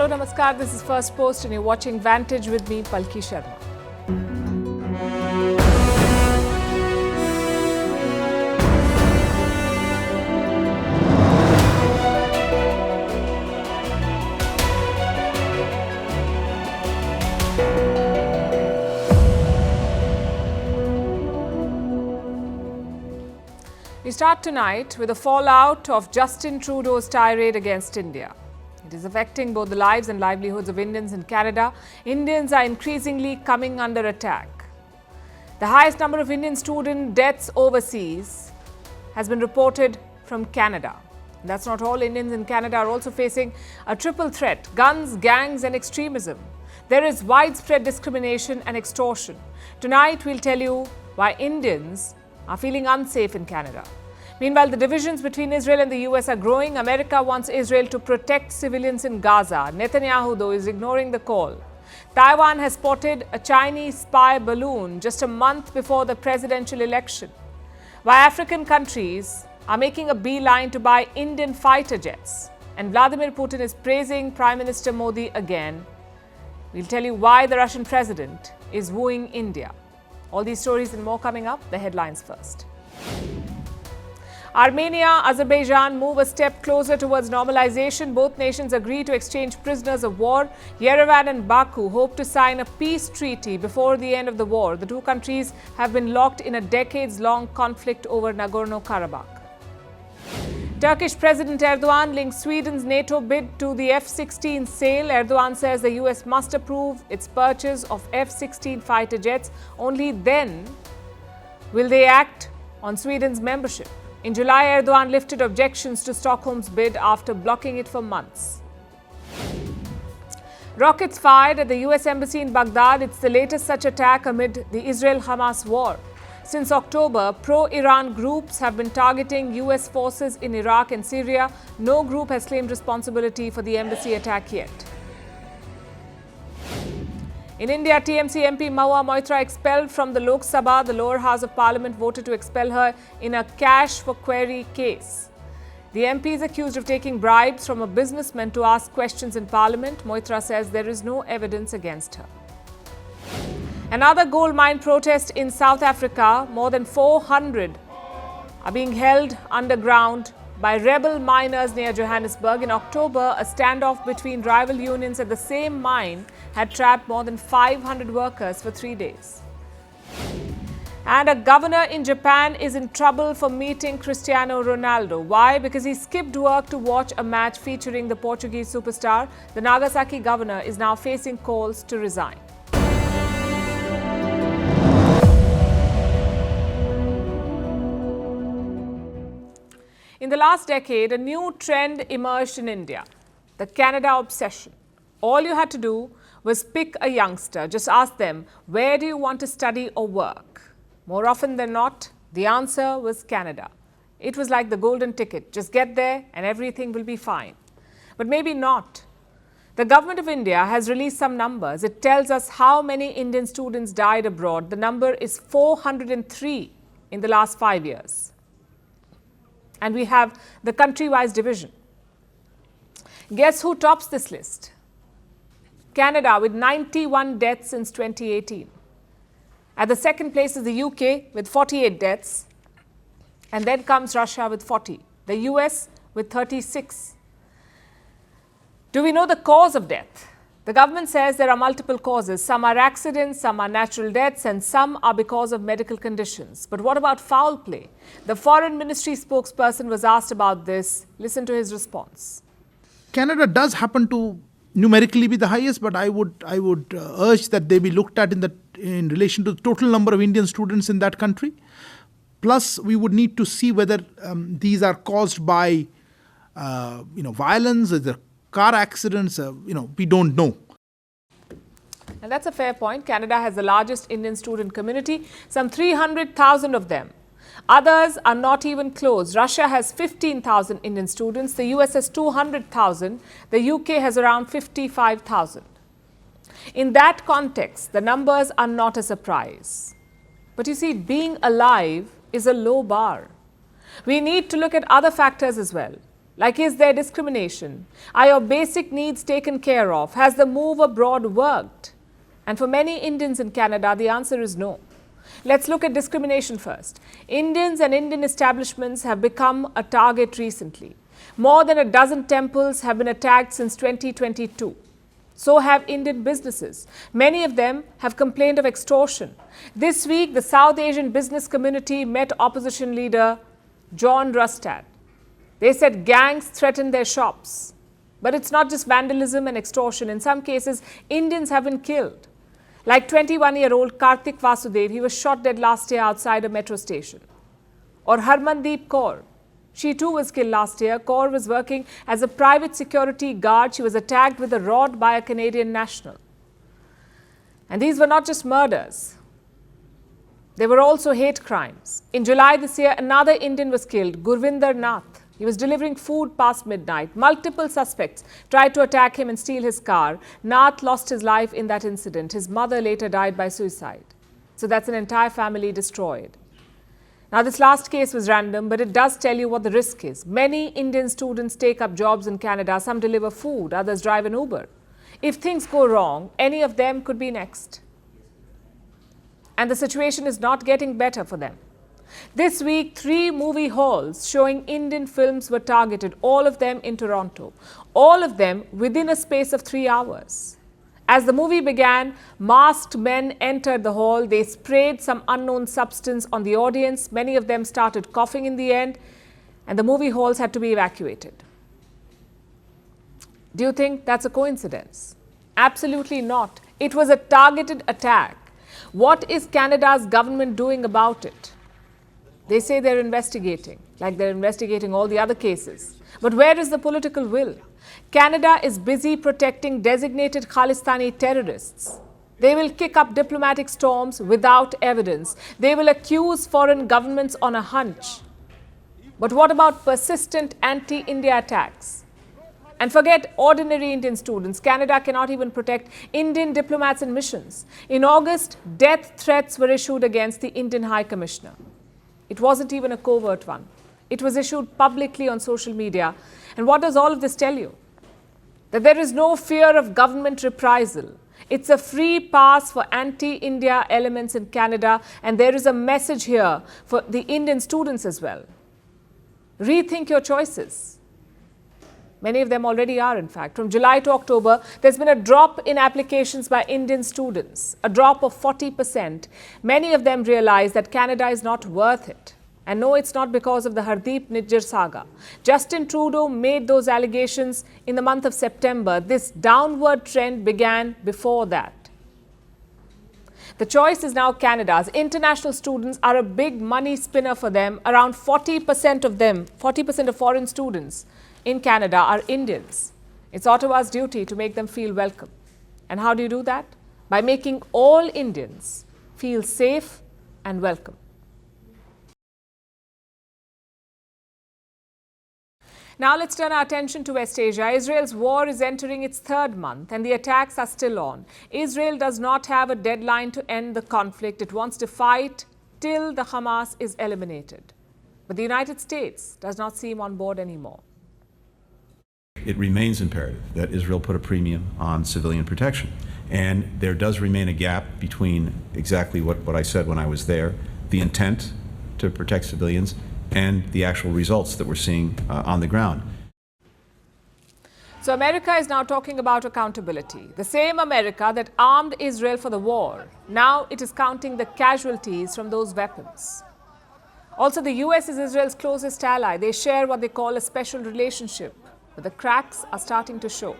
Hello, namaskar. This is Firstpost and you're watching Vantage with me, Palki Sharma. We start tonight with the fallout of Justin Trudeau's tirade against India. It is affecting both the lives and livelihoods of Indians in Canada. Indians are increasingly coming under attack. The highest number of Indian student deaths overseas has been reported from Canada. And that's not all. Indians in Canada are also facing a triple threat: guns, gangs and extremism. There is widespread discrimination and extortion. Tonight we'll tell you why Indians are feeling unsafe in Canada. Meanwhile, the divisions between Israel and the US are growing. America wants Israel to protect civilians in Gaza. Netanyahu, though, is ignoring the call. Taiwan has spotted a Chinese spy balloon just a month before the presidential election. Why African countries are making a beeline to buy Indian fighter jets. And Vladimir Putin is praising Prime Minister Modi again. We'll tell you why the Russian president is wooing India. All these stories and more coming up. The headlines first. Armenia, Azerbaijan move a step closer towards normalization. Both nations agree to exchange prisoners of war. Yerevan and Baku hope to sign a peace treaty before the end of the war. The two countries have been locked in a decades-long conflict over Nagorno-Karabakh. Turkish President Erdogan links Sweden's NATO bid to the F-16 sale. Erdogan says the US must approve its purchase of F-16 fighter jets. Only then will they act on Sweden's membership. In July, Erdogan lifted objections to Stockholm's bid after blocking it for months. Rockets fired at the US Embassy in Baghdad. It's the latest such attack amid the Israel-Hamas war. Since October, pro-Iran groups have been targeting US forces in Iraq and Syria. No group has claimed responsibility for the embassy attack yet. In India, TMC MP Mahua Moitra expelled from the Lok Sabha. The lower house of parliament voted to expel her in a cash for query case. The MP is accused of taking bribes from a businessman to ask questions in parliament. Moitra says there is no evidence against her. Another gold mine protest in South Africa. More than 400 are being held underground by rebel miners near Johannesburg. In October, a standoff between rival unions at the same mine had trapped more than 500 workers for 3 days. And a governor in Japan is in trouble for meeting Cristiano Ronaldo. Why? Because he skipped work to watch a match featuring the Portuguese superstar. The Nagasaki governor is now facing calls to resign. In the last decade, a new trend emerged in India: the Canada obsession. All you had to do was pick a youngster. Just ask them, where do you want to study or work? More often than not, the answer was Canada. It was like the golden ticket. Just get there and everything will be fine. But maybe not. The government of India has released some numbers. It tells us how many Indian students died abroad. The number is 403 in the last 5 years. And we have the country-wise division. Guess who tops this list? Canada with 91 deaths since 2018. At the second place is the UK with 48 deaths. And then comes Russia with 40. The US with 36. Do we know the cause of death? The government says there are multiple causes. Some are accidents, some are natural deaths, and some are because of medical conditions. But what about foul play? The Foreign Ministry spokesperson was asked about this. Listen to his response. Canada does happen to numerically be the highest, but I would urge that they be looked at in relation to the total number of Indian students in that country. Plus, we would need to see whether these are caused by violence, either car accidents. We don't know. And that's a fair point. Canada has the largest Indian student community, some 300,000 of them. Others are not even close. Russia has 15,000 Indian students. The US has 200,000. The UK has around 55,000. In that context, the numbers are not a surprise. But you see, being alive is a low bar. We need to look at other factors as well. Like, is there discrimination? Are your basic needs taken care of? Has the move abroad worked? And for many Indians in Canada, the answer is no. Let's look at discrimination first. Indians and Indian establishments have become a target recently. More than a dozen temples have been attacked since 2022. So have Indian businesses. Many of them have complained of extortion. This week, the South Asian business community met opposition leader John Rustad. They said gangs threatened their shops. But it's not just vandalism and extortion. In some cases, Indians have been killed. Like 21-year-old Karthik Vasudev, he was shot dead last year outside a metro station. Or Harmandeep Kaur. She too was killed last year. Kaur was working as a private security guard. She was attacked with a rod by a Canadian national. And these were not just murders. They were also hate crimes. In July this year, another Indian was killed, Gurvinder Nath. He was delivering food past midnight. Multiple suspects tried to attack him and steal his car. Nath lost his life in that incident. His mother later died by suicide. So that's an entire family destroyed. Now, this last case was random, but it does tell you what the risk is. Many Indian students take up jobs in Canada. Some deliver food, others drive an Uber. If things go wrong, any of them could be next. And the situation is not getting better for them. This week, 3 movie halls showing Indian films were targeted, all of them in Toronto. All of them within a space of 3 hours. As the movie began, masked men entered the hall. They sprayed some unknown substance on the audience. Many of them started coughing in the end, and the movie halls had to be evacuated. Do you think that's a coincidence? Absolutely not. It was a targeted attack. What is Canada's government doing about it? They say they're investigating, like they're investigating all the other cases. But where is the political will? Canada is busy protecting designated Khalistani terrorists. They will kick up diplomatic storms without evidence. They will accuse foreign governments on a hunch. But what about persistent anti-India attacks? And forget ordinary Indian students. Canada cannot even protect Indian diplomats and missions. In August, death threats were issued against the Indian High Commissioner. It wasn't even a covert one. It was issued publicly on social media. And what does all of this tell you? That there is no fear of government reprisal. It's a free pass for anti-India elements in Canada, and there is a message here for the Indian students as well. Rethink your choices. Many of them already are, in fact. From July to October, there's been a drop in applications by Indian students, a drop of 40%. Many of them realize that Canada is not worth it. And no, it's not because of the Hardeep Nijjar saga. Justin Trudeau made those allegations in the month of September. This downward trend began before that. The choice is now Canada's. International students are a big money spinner for them. Around 40% of them, 40% of foreign students in Canada are Indians. It's Ottawa's duty to make them feel welcome. And how do you do that? By making all Indians feel safe and welcome. Now let's turn our attention to West Asia. Israel's war is entering its 3rd month and the attacks are still on. Israel does not have a deadline to end the conflict. It wants to fight till the Hamas is eliminated. But the United States does not seem on board anymore. It remains imperative that Israel put a premium on civilian protection. And there does remain a gap between exactly what I said when I was there, the intent to protect civilians, and the actual results that we're seeing on the ground. So America is now talking about accountability. The same America that armed Israel for the war, now it is counting the casualties from those weapons. Also, the US is Israel's closest ally. They share what they call a special relationship, but the cracks are starting to show.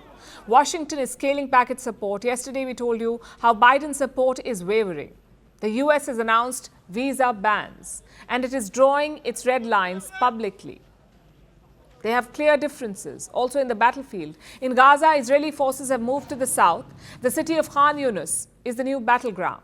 Washington is scaling back its support. Yesterday we told you how Biden's support is wavering. The US has announced visa bans, and it is drawing its red lines publicly. They have clear differences, also in the battlefield. In Gaza, Israeli forces have moved to the south. The city of Khan Yunis is the new battleground.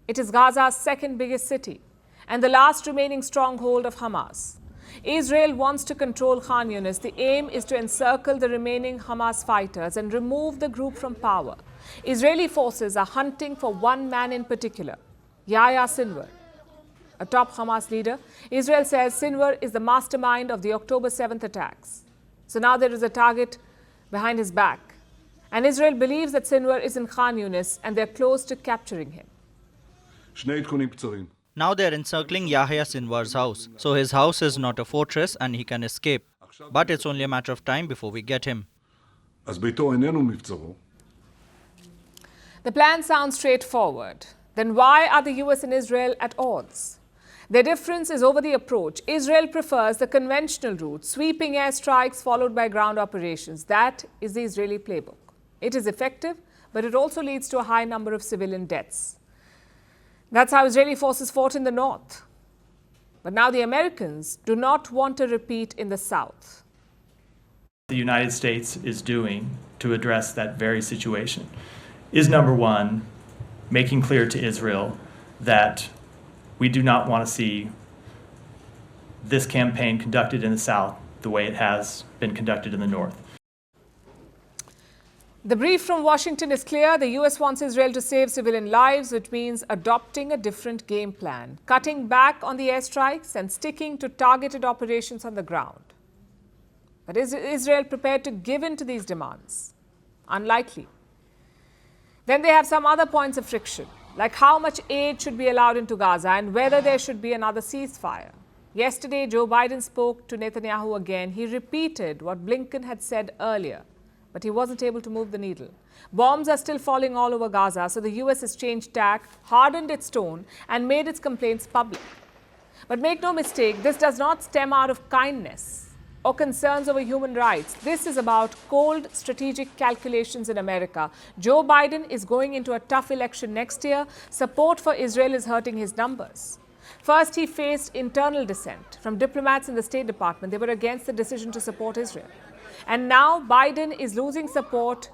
It is Gaza's 2nd biggest city, and the last remaining stronghold of Hamas. Israel wants to control Khan Yunis. The aim is to encircle the remaining Hamas fighters and remove the group from power. Israeli forces are hunting for one man in particular, Yahya Sinwar, a top Hamas leader. Israel says Sinwar is the mastermind of the October 7th attacks. So now there is a target behind his back. And Israel believes that Sinwar is in Khan Yunis and they're close to capturing him. Now they are encircling Yahya Sinwar's house. So his house is not a fortress and he can escape. But it's only a matter of time before we get him. The plan sounds straightforward. Then why are the US and Israel at odds? Their difference is over the approach. Israel prefers the conventional route, sweeping airstrikes followed by ground operations. That is the Israeli playbook. It is effective, but it also leads to a high number of civilian deaths. That's how Israeli forces fought in the north. But now the Americans do not want a repeat in the south. The United States is doing to address that very situation is, number one, making clear to Israel that we do not want to see this campaign conducted in the south the way it has been conducted in the north. The brief from Washington is clear. The US wants Israel to save civilian lives, which means adopting a different game plan, cutting back on the airstrikes and sticking to targeted operations on the ground. But is Israel prepared to give in to these demands? Unlikely. Then they have some other points of friction, like how much aid should be allowed into Gaza and whether there should be another ceasefire. Yesterday, Joe Biden spoke to Netanyahu again. He repeated what Blinken had said earlier, but he wasn't able to move the needle. Bombs are still falling all over Gaza, so the US has changed tack, hardened its tone, and made its complaints public. But make no mistake, this does not stem out of kindness or concerns over human rights. This is about cold strategic calculations in America. Joe Biden is going into a tough election next year. Support for Israel is hurting his numbers. First, he faced internal dissent from diplomats in the State Department. They were against the decision to support Israel. And now Biden is losing support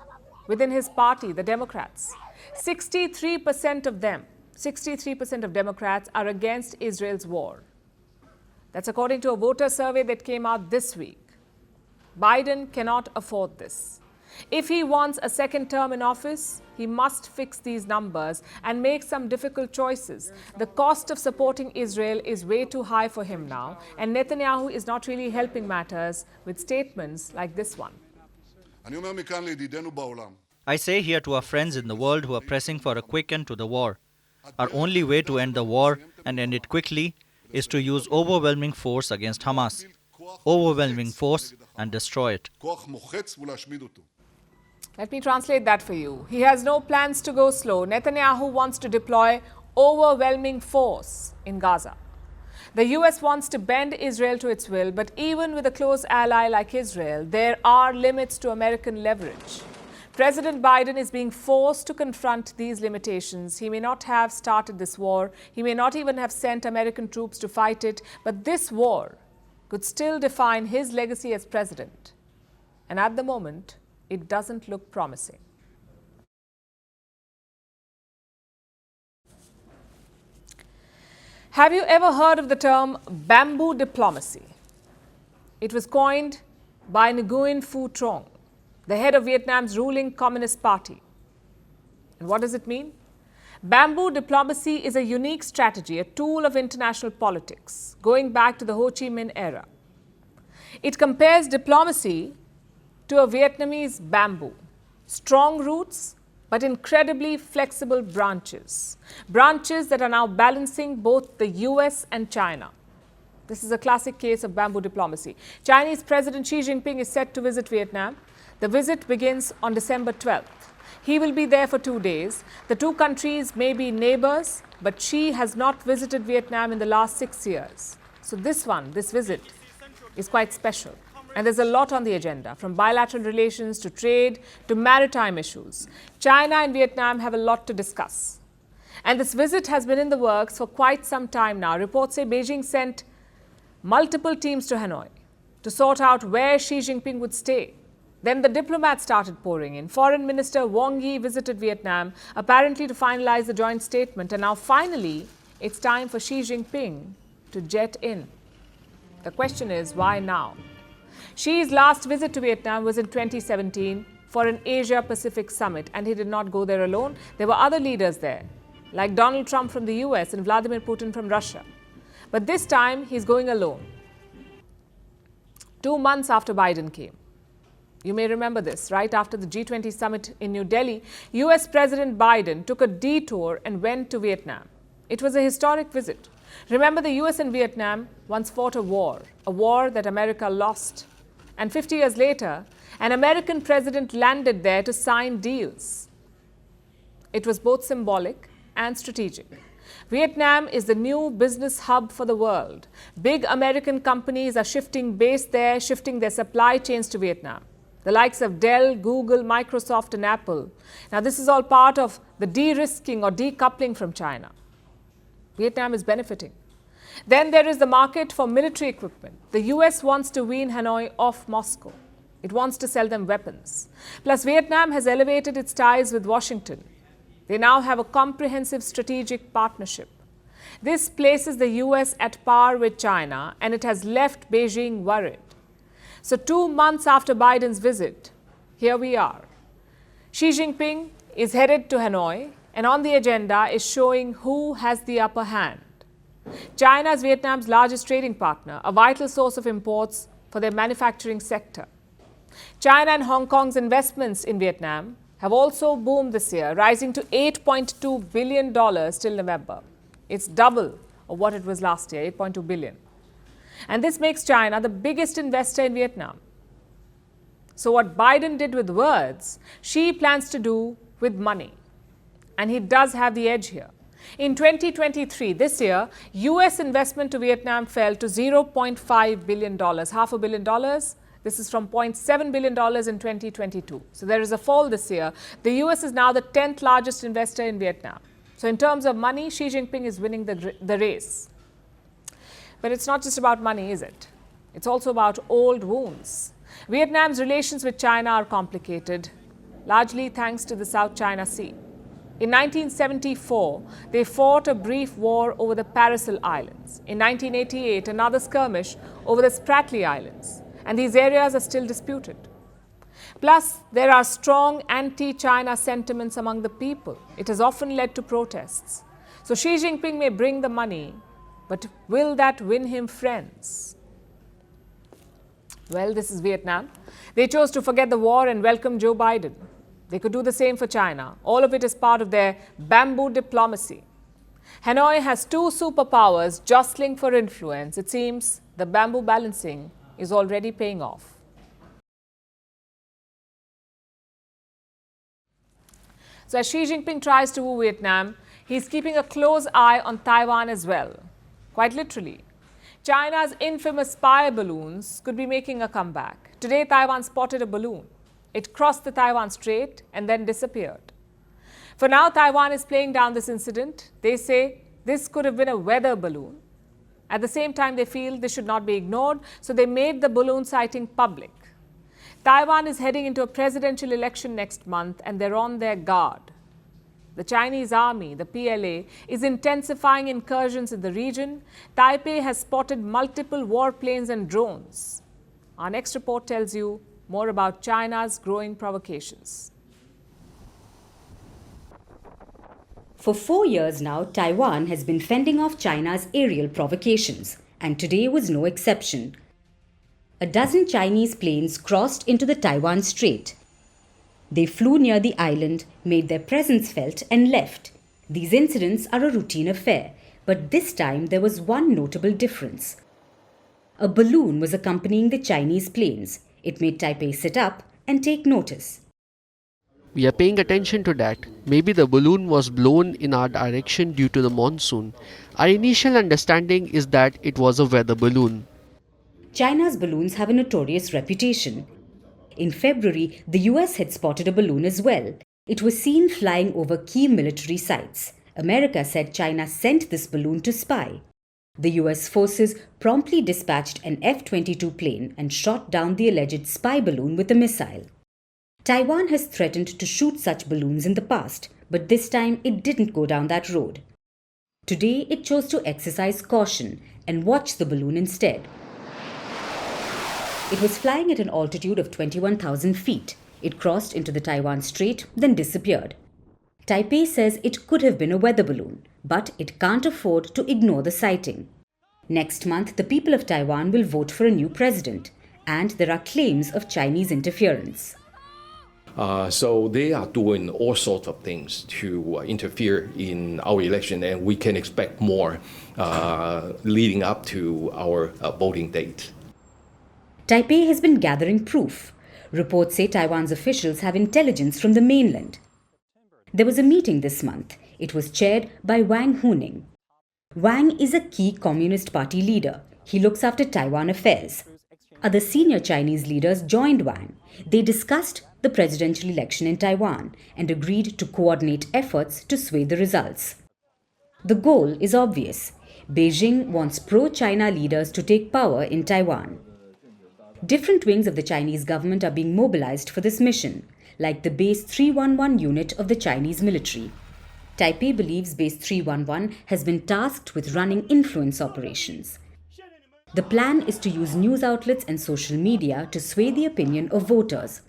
within his party, the Democrats. 63% of them, 63% of Democrats are against Israel's war. That's according to a voter survey that came out this week. Biden cannot afford this. If he wants a second term in office, he must fix these numbers and make some difficult choices. The cost of supporting Israel is way too high for him now, and Netanyahu is not really helping matters with statements like this one. I say here to our friends in the world who are pressing for a quick end to the war. Our only way to end the war and end it quickly is to use overwhelming force against Hamas. Overwhelming force and destroy it. Let me translate that for you. He has no plans to go slow. Netanyahu wants to deploy overwhelming force in Gaza. The US wants to bend Israel to its will, but even with a close ally like Israel, there are limits to American leverage. President Biden is being forced to confront these limitations. He may not have started this war. He may not even have sent American troops to fight it. But this war could still define his legacy as president. And at the moment, it doesn't look promising. Have you ever heard of the term bamboo diplomacy? It was coined by Nguyen Phu Trong, the head of Vietnam's ruling Communist Party. And what does it mean? Bamboo diplomacy is a unique strategy, a tool of international politics, going back to the Ho Chi Minh era. It compares diplomacy to a Vietnamese bamboo. Strong roots, but incredibly flexible branches. Branches that are now balancing both the US and China. This is a classic case of bamboo diplomacy. Chinese President Xi Jinping is set to visit Vietnam. The visit begins on December 12th. He will be there for 2 days. The two countries may be neighbors, but Xi has not visited Vietnam in the last 6 years. So this visit, is quite special. And there's a lot on the agenda, from bilateral relations to trade to maritime issues. China and Vietnam have a lot to discuss. And this visit has been in the works for quite some time now. Reports say Beijing sent multiple teams to Hanoi to sort out where Xi Jinping would stay. Then the diplomats started pouring in. Foreign Minister Wang Yi visited Vietnam, apparently to finalize the joint statement. And now finally, it's time for Xi Jinping to jet in. The question is, why now? Xi's last visit to Vietnam was in 2017 for an Asia-Pacific summit, and he did not go there alone. There were other leaders there, like Donald Trump from the US and Vladimir Putin from Russia. But this time, he's going alone. 2 months after Biden came. You may remember this. Right after the G20 summit in New Delhi, US President Biden took a detour and went to Vietnam. It was a historic visit. Remember, the US and Vietnam once fought a war that America lost. And 50 years later, an American president landed there to sign deals. It was both symbolic and strategic. Vietnam is the new business hub for the world. Big American companies are shifting base there, shifting their supply chains to Vietnam. The likes of Dell, Google, Microsoft, and Apple. Now, this is all part of the de-risking or decoupling from China. Vietnam is benefiting. Then there is the market for military equipment. The US wants to wean Hanoi off Moscow. It wants to sell them weapons. Plus, Vietnam has elevated its ties with Washington. They now have a comprehensive strategic partnership. This places the US at par with China, and it has left Beijing worried. So 2 months after Biden's visit, here we are. Xi Jinping is headed to Hanoi, and on the agenda is showing who has the upper hand. China is Vietnam's largest trading partner, a vital source of imports for their manufacturing sector. China and Hong Kong's investments in Vietnam have also boomed this year, rising to $8.2 billion till November. It's double of what it was last year, $8.2 billion. And this makes China the biggest investor in Vietnam. So what Biden did with words, Xi plans to do with money. And he does have the edge here. In 2023, this year, US investment to Vietnam fell to $0.5 billion, $500 million. This is from $0.7 billion in 2022. So there is a fall this year. The US is now the 10th largest investor in Vietnam. So in terms of money, Xi Jinping is winning the race. But it's not just about money, is it? It's also about old wounds. Vietnam's relations with China are complicated, largely thanks to the South China Sea. In 1974, they fought a brief war over the Paracel Islands. In 1988, another skirmish over the Spratly Islands. And these areas are still disputed. Plus, there are strong anti-China sentiments among the people. It has often led to protests. So Xi Jinping may bring the money, but will that win him friends? Well, this is Vietnam. They chose to forget the war and welcome Joe Biden. They could do the same for China. All of it is part of their bamboo diplomacy. Hanoi has two superpowers jostling for influence. It seems the bamboo balancing is already paying off. So as Xi Jinping tries to woo Vietnam, he's keeping a close eye on Taiwan as well. Quite literally. China's infamous spy balloons could be making a comeback. Today, Taiwan spotted a balloon. It crossed the Taiwan Strait and then disappeared. For now, Taiwan is playing down this incident. They say this could have been a weather balloon. At the same time, they feel this should not be ignored, so they made the balloon sighting public. Taiwan is heading into a presidential election next month, and they're on their guard. The Chinese army, the PLA, is intensifying incursions in the region. Taipei has spotted multiple warplanes and drones. Our next report tells you more about China's growing provocations. For 4 years now, Taiwan has been fending off China's aerial provocations, and today was no exception. A dozen Chinese planes crossed into the Taiwan Strait. They flew near the island, made their presence felt, and left. These incidents are a routine affair, but this time there was one notable difference. A balloon was accompanying the Chinese planes. It made Taipei sit up and take notice. We are paying attention to that. Maybe the balloon was blown in our direction due to the monsoon. Our initial understanding is that it was a weather balloon. China's balloons have a notorious reputation. In February, the US had spotted a balloon as well. It was seen flying over key military sites. America said China sent this balloon to spy. The US forces promptly dispatched an F-22 plane and shot down the alleged spy balloon with a missile. Taiwan has threatened to shoot such balloons in the past, but this time it didn't go down that road. Today it chose to exercise caution and watch the balloon instead. It was flying at an altitude of 21,000 feet. It crossed into the Taiwan Strait, then disappeared. Taipei says it could have been a weather balloon, but it can't afford to ignore the sighting. Next month, the people of Taiwan will vote for a new president, and there are claims of Chinese interference. So they are doing all sorts of things to interfere in our election, and we can expect more leading up to our voting date. Taipei has been gathering proof. Reports say Taiwan's officials have intelligence from the mainland. There was a meeting this month. It was chaired by Wang Huning. Wang is a key Communist Party leader. He looks after Taiwan affairs. Other senior Chinese leaders joined Wang. They discussed the presidential election in Taiwan and agreed to coordinate efforts to sway the results. The goal is obvious. Beijing wants pro-China leaders to take power in Taiwan. Different wings of the Chinese government are being mobilized for this mission, like the Base 311 unit of the Chinese military. Taipei believes Base 311 has been tasked with running influence operations. The plan is to use news outlets and social media to sway the opinion of voters.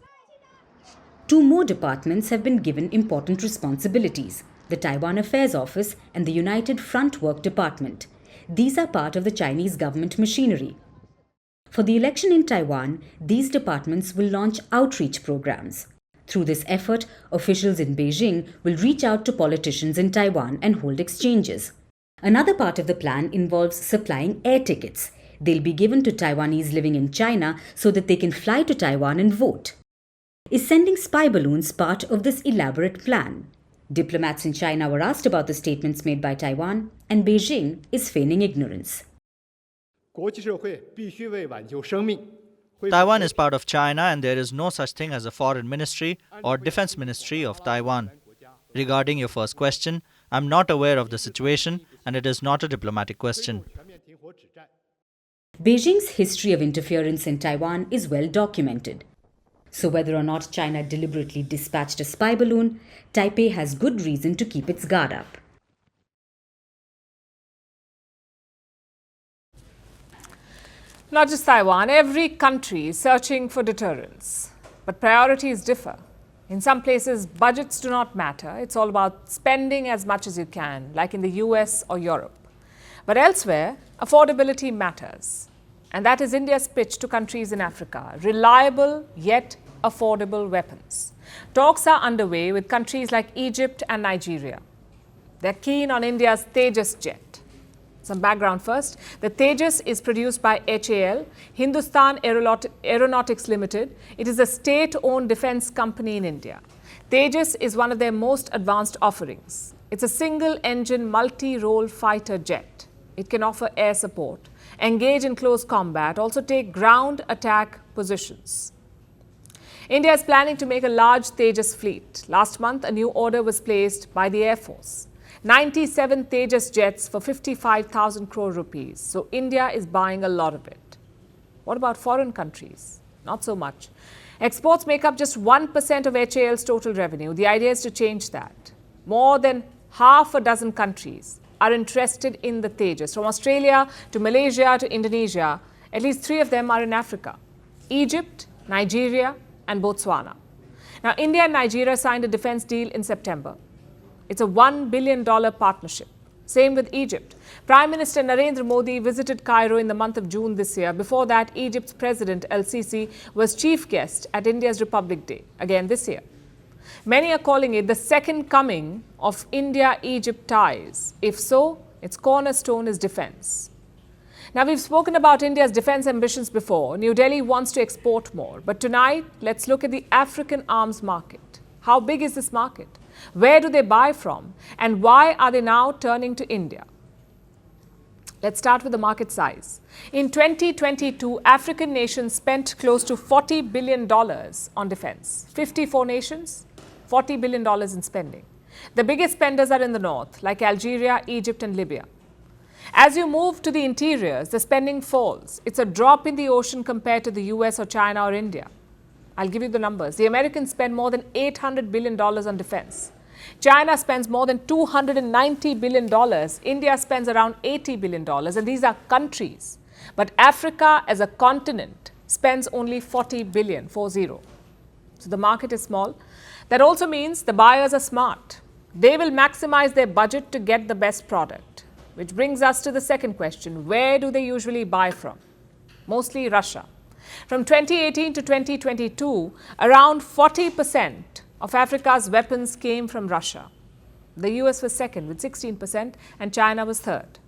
2 more departments have been given important responsibilities: the Taiwan Affairs Office and the United Front Work Department. These are part of the Chinese government machinery. For the election in Taiwan, these departments will launch outreach programs. Through this effort, officials in Beijing will reach out to politicians in Taiwan and hold exchanges. Another part of the plan involves supplying air tickets. They'll be given to Taiwanese living in China so that they can fly to Taiwan and vote. Is sending spy balloons part of this elaborate plan? Diplomats in China were asked about the statements made by Taiwan, and Beijing is feigning ignorance. Taiwan is part of China and there is no such thing as a foreign ministry or defense ministry of Taiwan. Regarding your first question, I'm not aware of the situation and it is not a diplomatic question. Beijing's history of interference in Taiwan is well documented. So whether or not China deliberately dispatched a spy balloon, Taipei has good reason to keep its guard up. Not just Taiwan, every country is searching for deterrence. But priorities differ. In some places, budgets do not matter. It's all about spending as much as you can, like in the US or Europe. But elsewhere, affordability matters. And that is India's pitch to countries in Africa: reliable yet affordable weapons. Talks are underway with countries like Egypt and Nigeria. They're keen on India's Tejas jet. Some background first. The Tejas is produced by HAL, Hindustan Aeronautics Limited. It is a state-owned defense company in India. Tejas is one of their most advanced offerings. It's a single-engine, multi-role fighter jet. It can offer air support, engage in close combat, also take ground attack positions. India is planning to make a large Tejas fleet. Last month, a new order was placed by the Air Force. 97 Tejas jets for 55,000 crore rupees. So India is buying a lot of it. What about foreign countries? Not so much. Exports make up just 1% of HAL's total revenue. The idea is to change that. More than half a dozen countries are interested in the Tejas. From Australia to Malaysia to Indonesia, at least 3 of them are in Africa: Egypt, Nigeria, and Botswana. Now, India and Nigeria signed a defense deal in September. It's a $1 billion partnership. Same with Egypt. Prime Minister Narendra Modi visited Cairo in the month of June this year. Before that, Egypt's President El-Sisi was chief guest at India's Republic Day, again this year. Many are calling it the second coming of India-Egypt ties. If so, its cornerstone is defense. Now, we've spoken about India's defense ambitions before. New Delhi wants to export more. But tonight, let's look at the African arms market. How big is this market? Where do they buy from? And why are they now turning to India? Let's start with the market size. In 2022, African nations spent close to $40 billion on defense. 54 nations, $40 billion in spending. The biggest spenders are in the north, like Algeria, Egypt, and Libya. As you move to the interiors, the spending falls. It's a drop in the ocean compared to the US or China or India. I'll give you the numbers. The Americans spend more than $800 billion on defense. China spends more than $290 billion. India spends around $80 billion. And these are countries. But Africa as a continent spends only $40 billion, 40. So the market is small. That also means the buyers are smart. They will maximize their budget to get the best product. Which brings us to the second question. Where do they usually buy from? Mostly Russia. From 2018 to 2022, around 40% of Africa's weapons came from Russia. The US was second with 16% and China was third.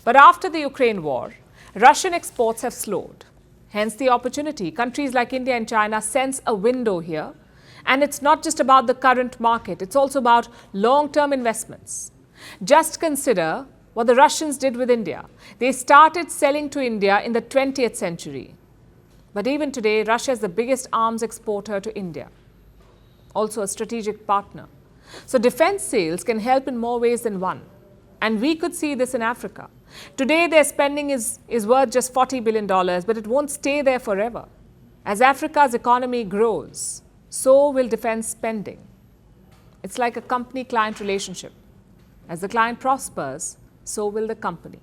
But after the Ukraine war, Russian exports have slowed. Hence the opportunity. Countries like India and China sense a window here. And it's not just about the current market, it's also about long-term investments. Just consider what the Russians did with India. They started selling to India in the 20th century. But even today, Russia is the biggest arms exporter to India, also a strategic partner. So defense sales can help in more ways than one. And we could see this in Africa. Today, their spending is worth just $40 billion, but it won't stay there forever. As Africa's economy grows, so will defense spending. It's like a company-client relationship. As the client prospers, so will the company.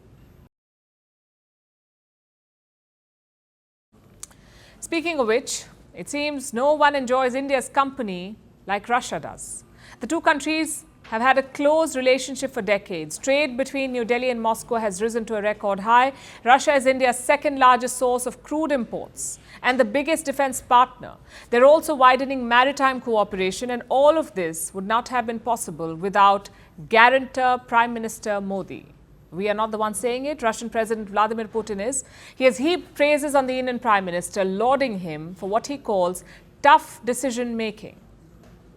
Speaking of which, it seems no one enjoys India's company like Russia does. The two countries have had a close relationship for decades. Trade between New Delhi and Moscow has risen to a record high. Russia is India's second largest source of crude imports and the biggest defense partner. They're also widening maritime cooperation, and all of this would not have been possible without guarantor Prime Minister Modi. We are not the ones saying it. Russian President Vladimir Putin is. He has heaped praises on the Indian Prime Minister, lauding him for what he calls tough decision-making.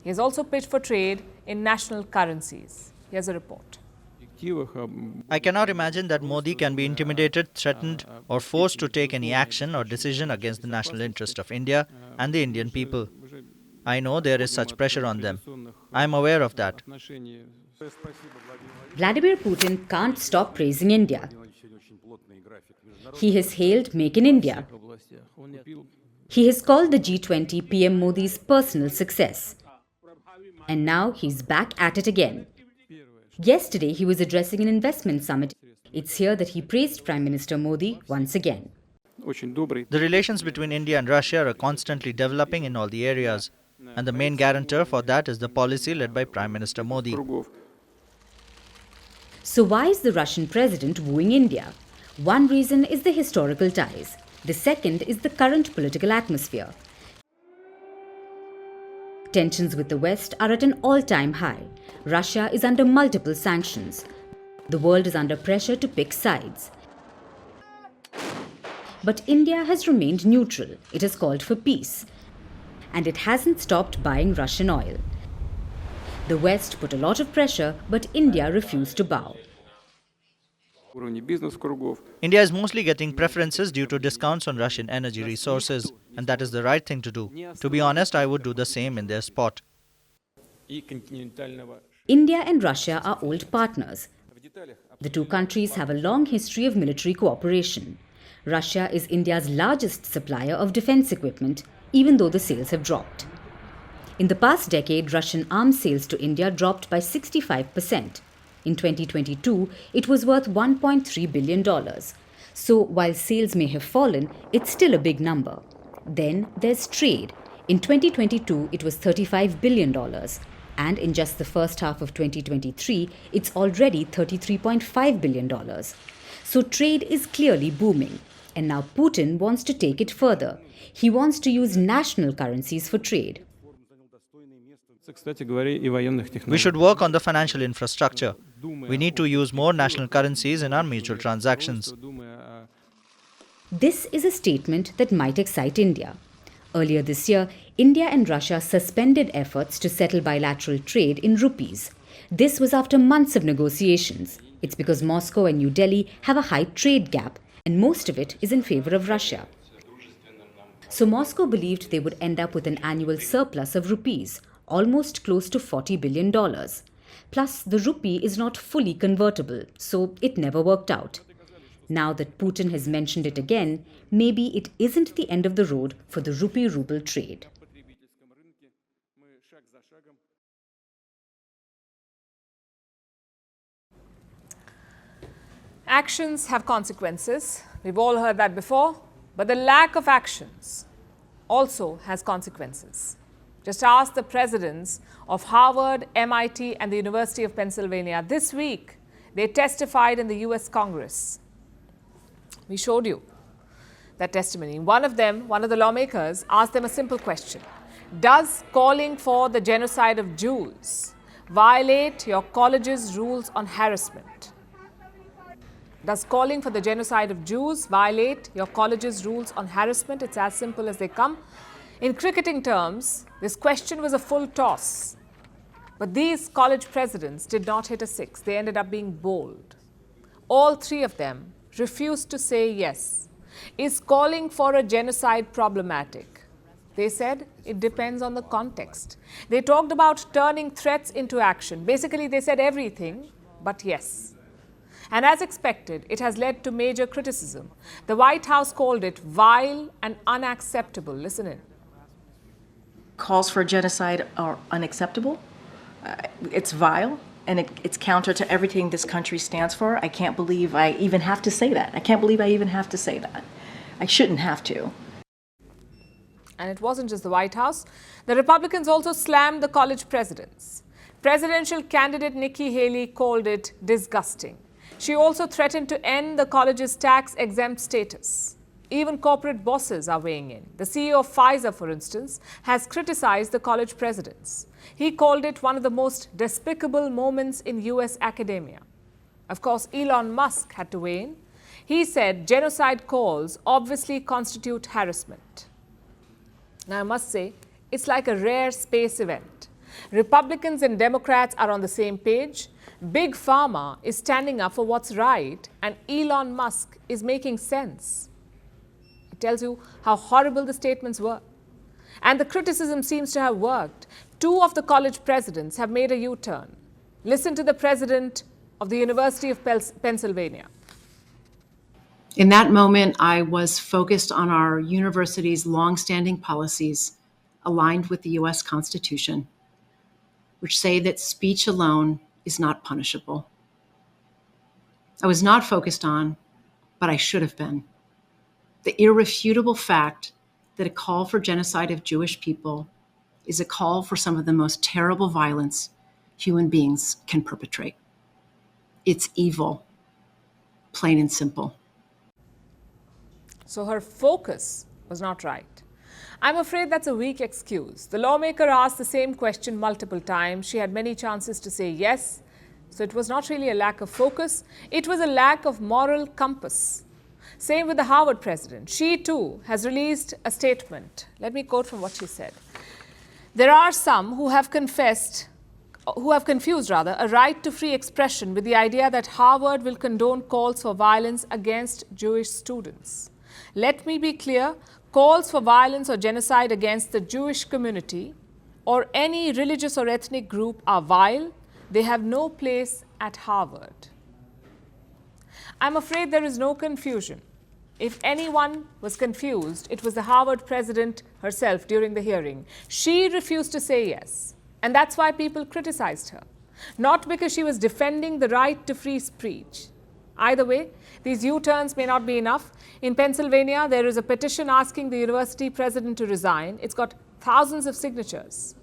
He has also pitched for trade in national currencies. Here's a report. I cannot imagine that Modi can be intimidated, threatened, or forced to take any action or decision against the national interest of India and the Indian people. I know there is such pressure on them. I am aware of that. Vladimir Putin can't stop praising India. He has hailed Make in India. He has called the G20 PM Modi's personal success. And now he's back at it again. Yesterday, he was addressing an investment summit. It's here that he praised Prime Minister Modi once again. The relations between India and Russia are constantly developing in all the areas, and the main guarantor for that is the policy led by Prime Minister Modi. So why is the Russian president wooing India? One reason is the historical ties. The second is the current political atmosphere. Tensions with the West are at an all-time high. Russia is under multiple sanctions. The world is under pressure to pick sides. But India has remained neutral. It has called for peace. And it hasn't stopped buying Russian oil. The West put a lot of pressure, but India refused to bow. India is mostly getting preferences due to discounts on Russian energy resources, and that is the right thing to do. To be honest, I would do the same in their spot. India and Russia are old partners. The two countries have a long history of military cooperation. Russia is India's largest supplier of defense equipment, even though the sales have dropped. In the past decade, Russian arms sales to India dropped by 65%. In 2022, it was worth $1.3 billion. So while sales may have fallen, it's still a big number. Then there's trade. In 2022, it was $35 billion. And in just the first half of 2023, it's already $33.5 billion. So trade is clearly booming. And now Putin wants to take it further. He wants to use national currencies for trade. We should work on the financial infrastructure. We need to use more national currencies in our mutual transactions. This is a statement that might excite India. Earlier this year, India and Russia suspended efforts to settle bilateral trade in rupees. This was after months of negotiations. It's because Moscow and New Delhi have a high trade gap, and most of it is in favor of Russia. So Moscow believed they would end up with an annual surplus of rupees, almost close to $40 billion. Plus, the rupee is not fully convertible, so it never worked out. Now that Putin has mentioned it again, maybe it isn't the end of the road for the rupee-ruble trade. Actions have consequences. We've all heard that before. But the lack of actions also has consequences. Just ask the presidents of Harvard, MIT, and the University of Pennsylvania. This week, they testified in the US Congress. We showed you that testimony. One of the lawmakers, asked them a simple question. Does calling for the genocide of Jews violate your college's rules on harassment? Does calling for the genocide of Jews violate your college's rules on harassment? It's as simple as they come. In cricketing terms, this question was a full toss. But these college presidents did not hit a six. They ended up being bold. All three of them refused to say yes. Is calling for a genocide problematic? They said it depends on the context. They talked about turning threats into action. Basically, they said everything but yes. And as expected, it has led to major criticism. The White House called it vile and unacceptable. Listen in. Calls for genocide are unacceptable. It's vile, and it's counter to everything this country stands for. I can't believe I even have to say that. I can't believe I even have to say that. I shouldn't have to. And it wasn't just the White House. The Republicans also slammed the college presidents. Presidential candidate Nikki Haley called it disgusting. She also threatened to end the college's tax-exempt status. Even corporate bosses are weighing in. The CEO of Pfizer, for instance, has criticized the college presidents. He called it one of the most despicable moments in US academia. Of course, Elon Musk had to weigh in. He said genocide calls obviously constitute harassment. Now, I must say, it's like a rare space event. Republicans and Democrats are on the same page. Big Pharma is standing up for what's right, and Elon Musk is making sense. It tells you how horrible the statements were. And the criticism seems to have worked. Two of the college presidents have made a U-turn. Listen to the president of the University of Pennsylvania. In that moment, I was focused on our university's longstanding policies aligned with the US Constitution, which say that speech alone is not punishable. I was not focused on, but I should have been, the irrefutable fact that a call for genocide of Jewish people is a call for some of the most terrible violence human beings can perpetrate. It's evil, plain and simple. So her focus was not right. I'm afraid that's a weak excuse. The lawmaker asked the same question multiple times. She had many chances to say yes. So it was not really a lack of focus. It was a lack of moral compass. Same with the Harvard president. She too has released a statement. Let me quote from what she said. There are some who have confused a right to free expression with the idea that Harvard will condone calls for violence against Jewish students. Let me be clear, calls for violence or genocide against the Jewish community or any religious or ethnic group are vile. They have no place at Harvard. I'm afraid there is no confusion. If anyone was confused, it was the Harvard president herself during the hearing. She refused to say yes, and that's why people criticized her, not because she was defending the right to free speech. Either way, these U-turns may not be enough. In Pennsylvania, there is a petition asking the university president to resign. It's got thousands of signatures.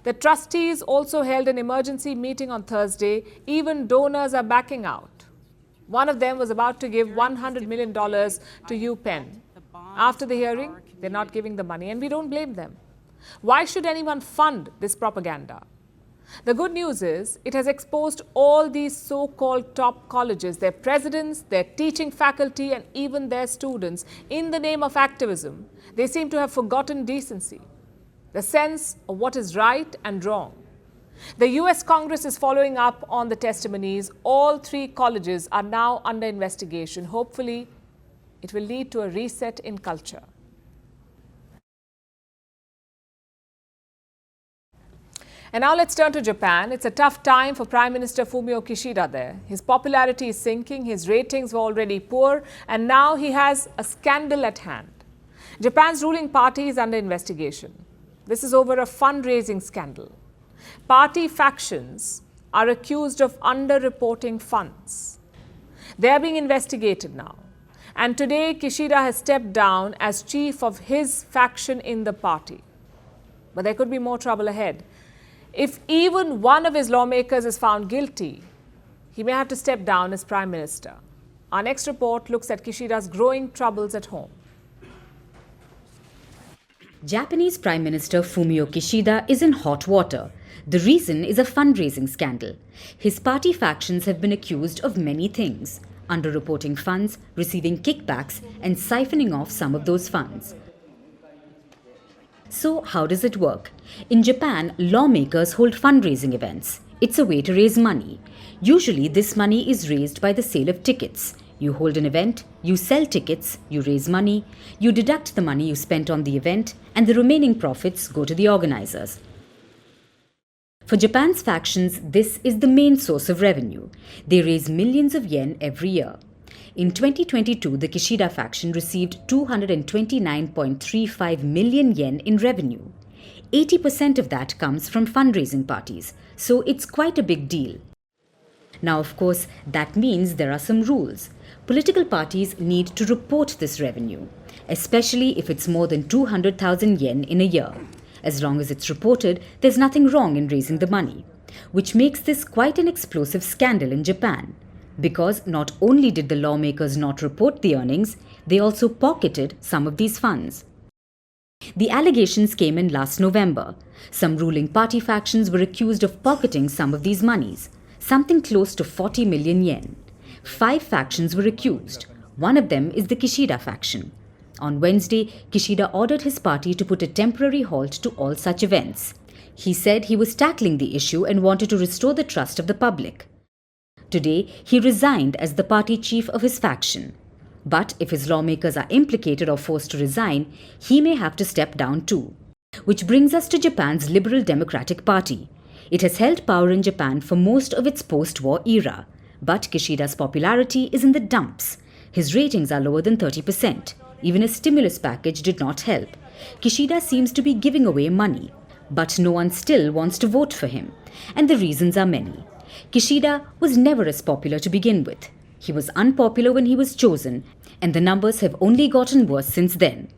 The trustees also held an emergency meeting on Thursday. Even donors are backing out. One of them was about to give $100 million to UPenn. After the hearing, they're not giving the money, and we don't blame them. Why should anyone fund this propaganda? The good news is it has exposed all these so-called top colleges, their presidents, their teaching faculty, and even their students. In the name of activism, they seem to have forgotten decency, the sense of what is right and wrong. The US Congress is following up on the testimonies. All three colleges are now under investigation. Hopefully, it will lead to a reset in culture. And now let's turn to Japan. It's a tough time for Prime Minister Fumio Kishida there. His popularity is sinking, his ratings were already poor, and now he has a scandal at hand. Japan's ruling party is under investigation. This is over a fundraising scandal. Party factions are accused of underreporting funds. They are being investigated now. And today, Kishida has stepped down as chief of his faction in the party. But there could be more trouble ahead. If even one of his lawmakers is found guilty, he may have to step down as prime minister. Our next report looks at Kishida's growing troubles at home. Japanese Prime Minister Fumio Kishida is in hot water. The reason is a fundraising scandal. His party factions have been accused of many things: underreporting funds, receiving kickbacks, and siphoning off some of those funds. So, how does it work? In Japan, lawmakers hold fundraising events. It's a way to raise money. Usually, this money is raised by the sale of tickets. You hold an event, you sell tickets, you raise money, you deduct the money you spent on the event, and the remaining profits go to the organizers. For Japan's factions, this is the main source of revenue. They raise millions of yen every year. In 2022, the Kishida faction received 229.35 million yen in revenue. 80% of that comes from fundraising parties, so it's quite a big deal. Now, of course, that means there are some rules. Political parties need to report this revenue, especially if it's more than 200,000 yen in a year. As long as it's reported, there's nothing wrong in raising the money, which makes this quite an explosive scandal in Japan. Because not only did the lawmakers not report the earnings, they also pocketed some of these funds. The allegations came in last November. Some ruling party factions were accused of pocketing some of these monies, something close to 40 million yen. 5 factions were accused. One of them is the Kishida faction. On Wednesday, Kishida ordered his party to put a temporary halt to all such events. He said he was tackling the issue and wanted to restore the trust of the public. Today, he resigned as the party chief of his faction. But if his lawmakers are implicated or forced to resign, he may have to step down too. Which brings us to Japan's Liberal Democratic Party. It has held power in Japan for most of its post-war era. But Kishida's popularity is in the dumps. His ratings are lower than 30%. Even a stimulus package did not help. Kishida seems to be giving away money. But no one still wants to vote for him. And the reasons are many. Kishida was never as popular to begin with. He was unpopular when he was chosen, and the numbers have only gotten worse since then.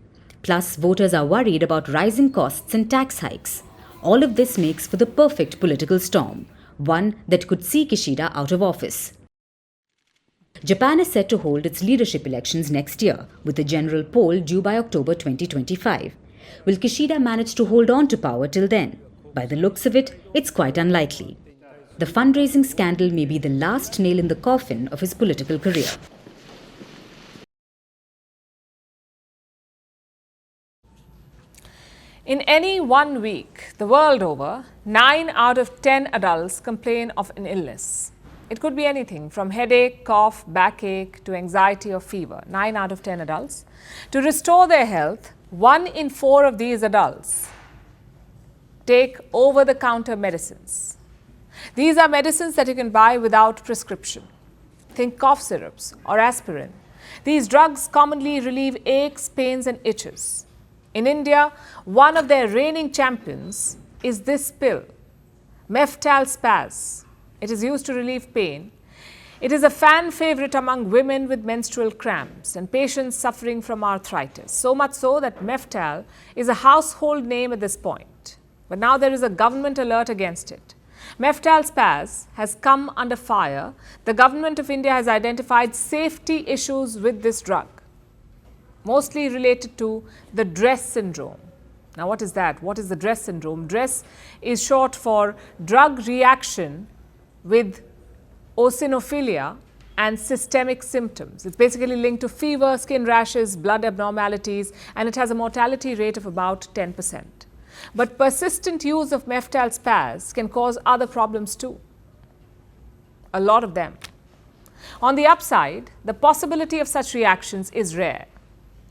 Plus, voters are worried about rising costs and tax hikes. All of this makes for the perfect political storm, one that could see Kishida out of office. Japan is set to hold its leadership elections next year, with a general poll due by October 2025. Will Kishida manage to hold on to power till then? By the looks of it, it's quite unlikely. The fundraising scandal may be the last nail in the coffin of his political career. In any 1 week, the world over, 9 out of 10 adults complain of an illness. It could be anything from headache, cough, backache to anxiety or fever. 9 out of 10 adults. To restore their health, 1 in 4 of these adults take over-the-counter medicines. These are medicines that you can buy without prescription. Think cough syrups or aspirin. These drugs commonly relieve aches, pains and itches. In India, one of their reigning champions is this pill, Meftal Spaz. It is used to relieve pain. It is a fan favorite among women with menstrual cramps and patients suffering from arthritis. So much so that Meftal is a household name at this point. But now there is a government alert against it. Meftal Spaz has come under fire. The government of India has identified safety issues with this drug, mostly related to the DRESS syndrome. Now, what is that? What is the DRESS syndrome? DRESS is short for drug reaction with eosinophilia and systemic symptoms. It's basically linked to fever, skin rashes, blood abnormalities, and it has a mortality rate of about 10%. But persistent use of Meftal Spaz can cause other problems too. A lot of them. On the upside, the possibility of such reactions is rare.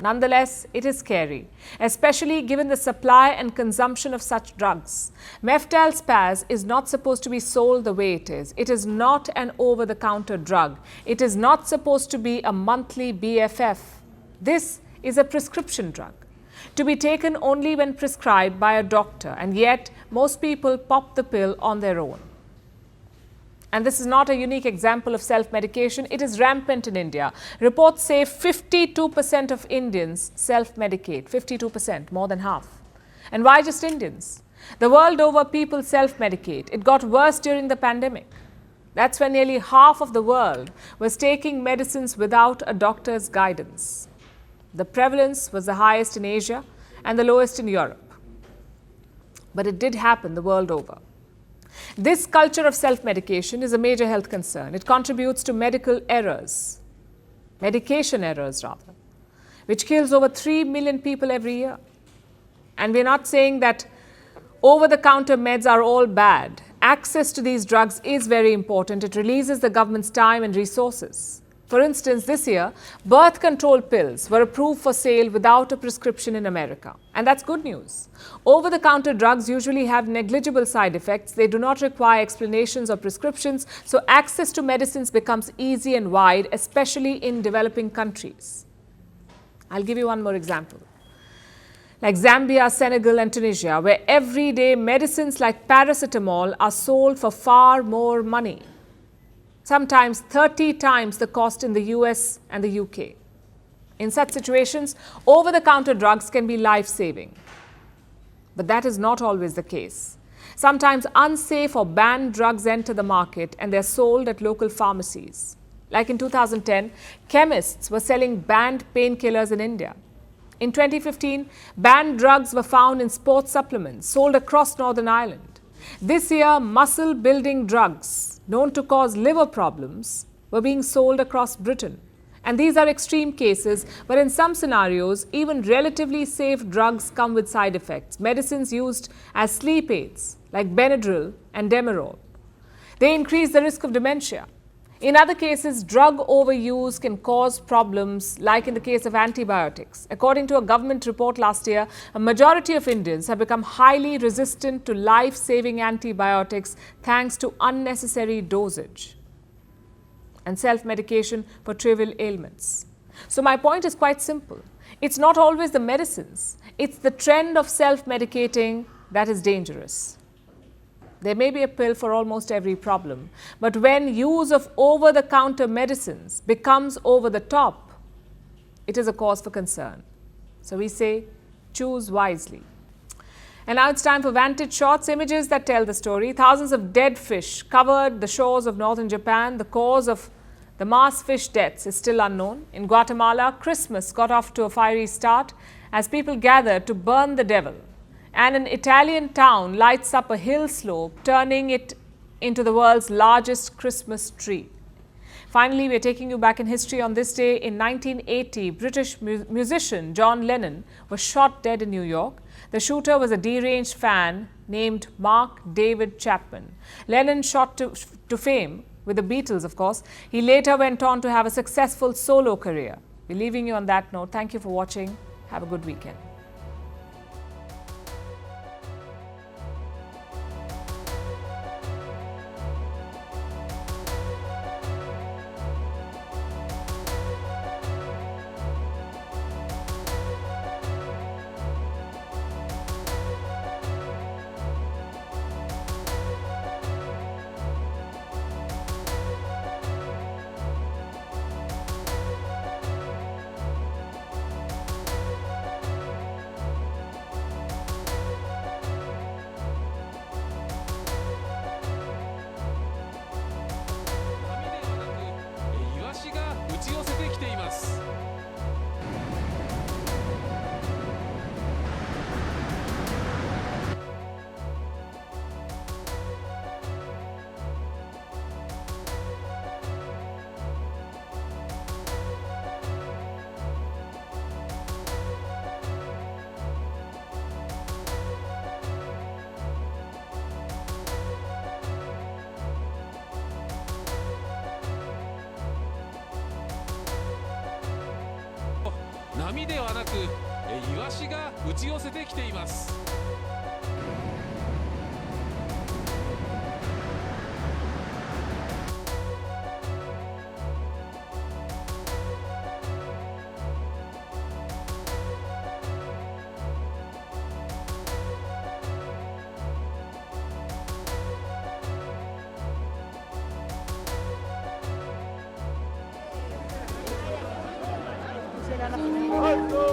Nonetheless, it is scary, especially given the supply and consumption of such drugs. Meftal Spaz is not supposed to be sold the way it is. It is not an over-the-counter drug. It is not supposed to be a monthly BFF. This is a prescription drug, to be taken only when prescribed by a doctor, and yet most people pop the pill on their own. And this is not a unique example of self-medication. It is rampant in India. Reports say 52% of Indians self-medicate. 52%, more than half. And why just Indians? The world over, people self-medicate. It got worse during the pandemic. That's when nearly half of the world was taking medicines without a doctor's guidance. The prevalence was the highest in Asia and the lowest in Europe. But it did happen the world over. This culture of self-medication is a major health concern. It contributes to medication errors rather, which kills over 3 million people every year. And we're not saying that over-the-counter meds are all bad. Access to these drugs is very important. It releases the government's time and resources. For instance, this year, birth control pills were approved for sale without a prescription in America. And that's good news. Over-the-counter drugs usually have negligible side effects. They do not require explanations or prescriptions, so access to medicines becomes easy and wide, especially in developing countries. I'll give you one more example. Like Zambia, Senegal, and Tunisia, where everyday medicines like paracetamol are sold for far more money. Sometimes 30 times the cost in the US and the UK. In such situations, over-the-counter drugs can be life-saving. But that is not always the case. Sometimes unsafe or banned drugs enter the market and they're sold at local pharmacies. Like in 2010, chemists were selling banned painkillers in India. In 2015, banned drugs were found in sports supplements sold across Northern Ireland. This year, muscle-building drugs, known to cause liver problems, were being sold across Britain. And these are extreme cases, but in some scenarios, even relatively safe drugs come with side effects. Medicines used as sleep aids, like Benadryl and Demerol. They increase the risk of dementia. In other cases, drug overuse can cause problems, like in the case of antibiotics. According to a government report last year, a majority of Indians have become highly resistant to life-saving antibiotics thanks to unnecessary dosage and self-medication for trivial ailments. So my point is quite simple. It's not always the medicines. It's the trend of self-medicating that is dangerous. There may be a pill for almost every problem, but when use of over-the-counter medicines becomes over the top, it is a cause for concern. So we say, choose wisely. And now it's time for Vantage Shots, images that tell the story. Thousands of dead fish covered the shores of northern Japan. The cause of the mass fish deaths is still unknown. In Guatemala, Christmas got off to a fiery start as people gathered to burn the devil. And an Italian town lights up a hill slope, turning it into the world's largest Christmas tree. Finally, we're taking you back in history. On this day in 1980, British musician John Lennon was shot dead in New York. The shooter was a deranged fan named Mark David Chapman. Lennon shot to fame with the Beatles, of course. He later went on to have a successful solo career. We're leaving you on that note. Thank you for watching. Have a good weekend.波ではなくイワシが打ち寄せてきています。Let's go!